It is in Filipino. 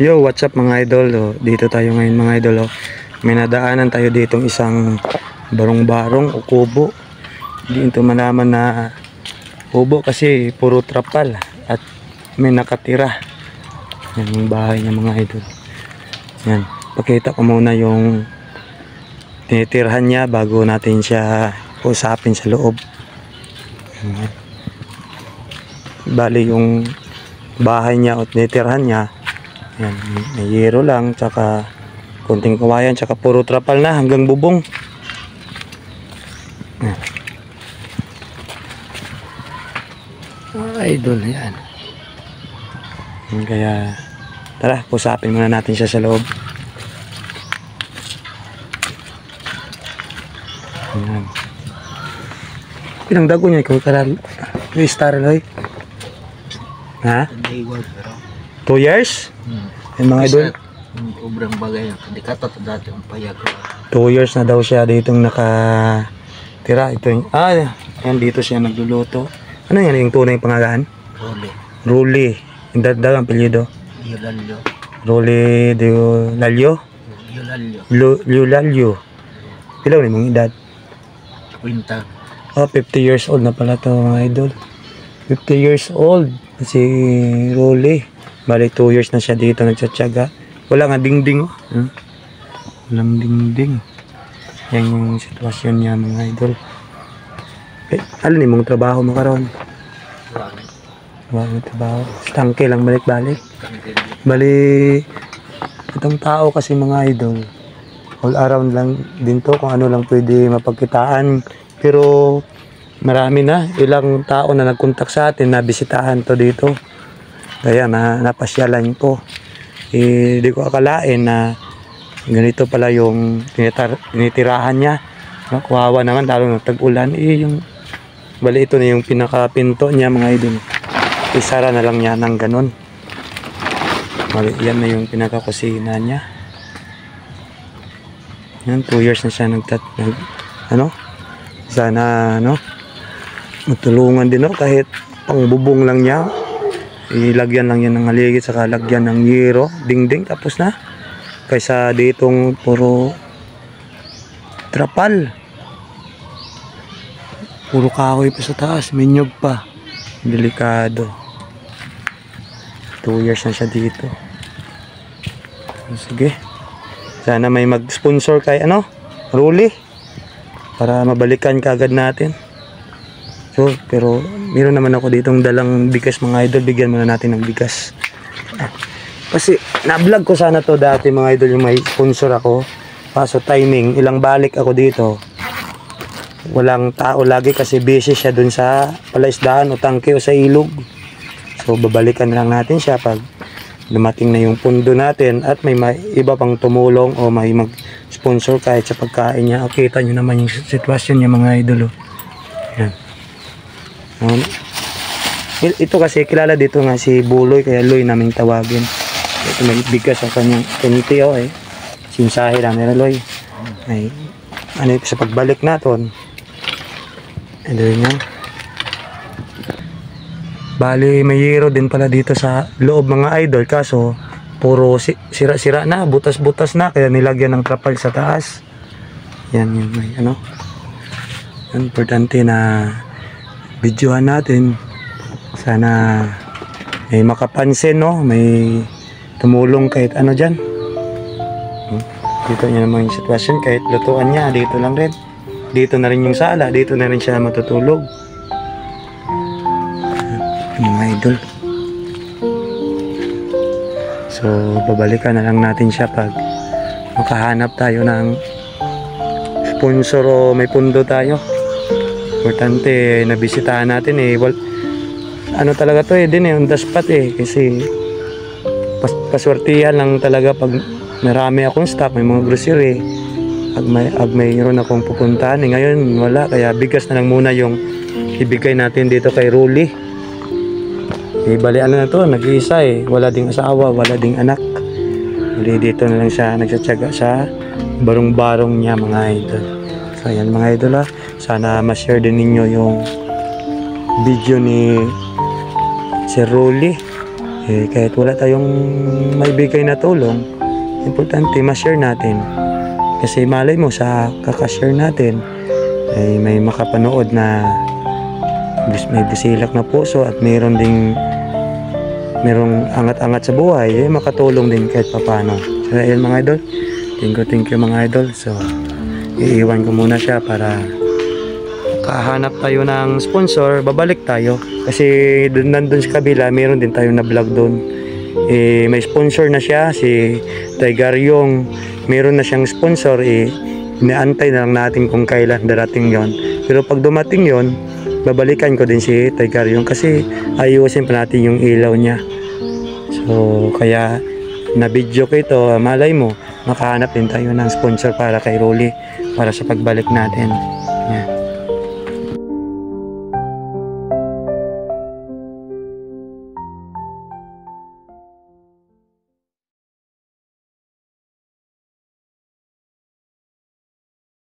Yo, what's up mga idol? Dito tayo ngayon mga idol. May nadaanan tayo ditong isang barong-barong o kubo. Hindi ito malaman na kubo kasi puro trapal at may nakatira. Yan yung bahay niya mga idol. Yan, pakita ko muna yung tinitirhan niya bago natin siya usapin sa loob. Yan. Bali yung bahay niya o tinitirhan niya, yan, may yero lang, tsaka konting kawayan, tsaka puro trapal na hanggang bubong. Yan. Idol, yan. Kaya tara, pusapin muna natin siya sa loob. Yan. Pinang dago niya ikaw karal star loy. Ha? 2 years? Yung mga idol, Obrang bagay na kadikata to dati ang payag ko. 2 years na daw siya ditong nakatira. Ito yung, yan dito siya nagluluto. Ano yan yung tunay pangalan? Ruli. Yung daw ang apelyido? Yulalyo. Ruli de Lalyo? Yulalyo. Pilaw na mong edad? Kwinta. 50 years old na pala to mga idol. 50 years old. Si Ruli. Bali 2 years na siya dito nagtsatsaga. Wala nga dingding. Walang dingding. Yan yung sitwasyon niya mga idol. Alam ni mong trabaho mo karon? Wala trabaho. Tangke lang balik-balik. Bali itong tao kasi mga idol, all around lang din to kung ano lang pwede mapagkitaan. Pero marami na, ilang tao na nagkontak sa atin na bisitahan to dito. Kaya napasyalan ko. Di ko akalain na ganito pala yung tinitirahan niya. Kawawa naman lalo ng tag-ulan. Bali ito na yung pinakapinto niya mga idol. Isara na lang niya ng ganun. Bali yan na yung pinakakusina niya. Yan, 2 years na siya sana matulungan din kahit pangbubong lang niya. Ilagyan lang yan ng haligid, saka lagyan ng yero, dingding, tapos na. Kaysa ditong puro trapal. Puro kahoy pa sa taas, may nyug pa. Delikado. 2 years na siya dito. Sige. Sana may mag-sponsor kay Ruli. Para mabalikan kaagad natin. So, pero meron naman ako ditong dalang bigas mga idol. Bigyan muna natin ng bigas. Kasi na-vlog ko sana to dati mga idol yung may sponsor ako. Kaso timing, ilang balik ako dito. Walang tao lagi kasi busy siya dun sa palaisdaan o tangke o sa ilog. So babalikan lang natin siya pag dumating na yung pundo natin at may iba pang tumulong o may mag-sponsor kahit sa pagkain niya. Kita nyo naman yung sitwasyon niya mga idol. Yan. Ito kasi kilala dito nga si Buloy, kaya Loy naming tawagin. Ito may bigas ang kanyang kunti sinsahe lang nila Loy. Ay, sa pagbalik natin. Ito niya. Bali may yero din pala dito sa loob mga idol, kaso puro sira-sira na, butas-butas na, kaya nilagyan ng trapal sa taas. Yan yung may importante na videohan natin. Sana may makapansin, may tumulong kahit dyan. Dito niya naman yung sitwasyon, kahit lutuan niya dito lang rin. Dito na rin yung sala, dito na rin siya matutulog. Mga idol. So babalikan na lang natin siya pag makahanap tayo ng sponsor o may pundo tayo. Importante nabisitahan natin talaga to din on the spot kasi paswertihan lang talaga pag marami akong stock, may mga grocery, mayroon akong pupuntahan ngayon wala, kaya bigas na lang muna yung ibigay natin dito kay Ruli. Bali na to, nag-iisa wala ding asawa, wala ding anak. Bali dito na lang siya nagsatsaga sa barong-barong niya mga idol. So ayan mga idol, sana ma-share din ninyo yung video ni Sir Ruli. Kahit wala tayong maibigay na tulong, importante ma-share natin. Kasi malay mo sa kakashare natin ay may makapanood na may busilak na puso at merong angat-angat sa buhay, makatulong din kahit papano. So ayun mga idol, thank you mga idol. So iiwan ko muna siya para kahanap tayo ng sponsor, babalik tayo. Kasi nandun sa kabila, meron din tayo na vlog doon. May sponsor na siya, si Tigaryong. Meron na siyang sponsor, inaantay na lang natin kung kailan darating yon. Pero pag dumating yon, babalikan ko din si Tigaryong kasi ayusin pa natin yung ilaw niya. So kaya na-video ko ito, malay mo, makahanap din tayo ng sponsor para kay Rolly, para sa pagbalik natin. Yan.